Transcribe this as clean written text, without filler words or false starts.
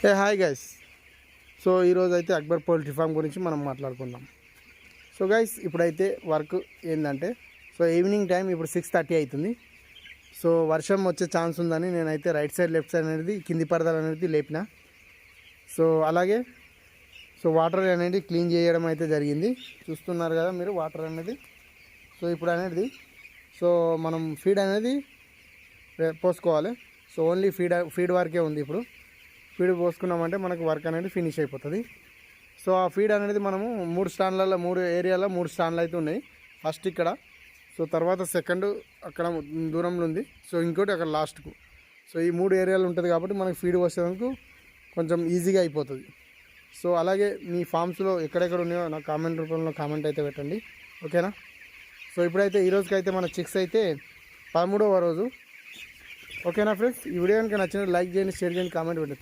Hi guys. So ఈరోజు అయితే Akbar poultry farm గురించి మనం మాట్లాడుకుందాం. సో గైస్, ఇప్పుడైతే వర్క్ ఏంటంటే, సో ఈవినింగ్ టైం ఇప్పుడు 6:30 అవుతుంది. సో వర్షం వచ్చే ఛాన్స్ ఉందని నేనైతే రైట్ సైడ్ లెఫ్ట్ సైడ్ అనేది కింది పరదలు అనేది లేపిన. సో అలాగే వాటర్ అనేది క్లీన్ చేయడం అయితే జరిగింది. చూస్తున్నారు కదా మీరు వాటర్ అనేది. సో ఇప్పుడు అనేది మనం ఫీడ్ అనేది పోసుకోవాలి. సో ఓన్లీ ఫీడ్ వరకే ఉంది. ఇప్పుడు ఫీడ్ పోసుకున్నామంటే మనకు వర్క్ అనేది ఫినిష్ అయిపోతుంది. సో ఆ ఫీడ్ అనేది మనము 3 ఏరియాలో 3 స్టాండ్లు అయితే ఉన్నాయి. ఫస్ట్ ఇక్కడ, సో తర్వాత సెకండ్ అక్కడ దూరంలో ఉంది, సో ఇంకోటి అక్కడ లాస్ట్కు. సో ఈ 3 ఏరియాలు ఉంటుంది కాబట్టి మనకు ఫీడ్ వచ్చేందుకు కొంచెం ఈజీగా అయిపోతుంది. సో అలాగే మీ ఫామ్స్లో ఎక్కడెక్కడ ఉన్నాయో నాకు కామెంట్ రూపంలో కామెంట్ అయితే పెట్టండి, ఓకేనా. సో ఇప్పుడైతే ఈరోజుకైతే మన చిక్స్ అయితే 13వ రోజు, ఓకేనా ఫ్రెండ్స్. ఈ వీడియో కనుక నచ్చినట్టు లైక్ చేయండి, షేర్ చేయండి, కామెంట్ పెట్టండి.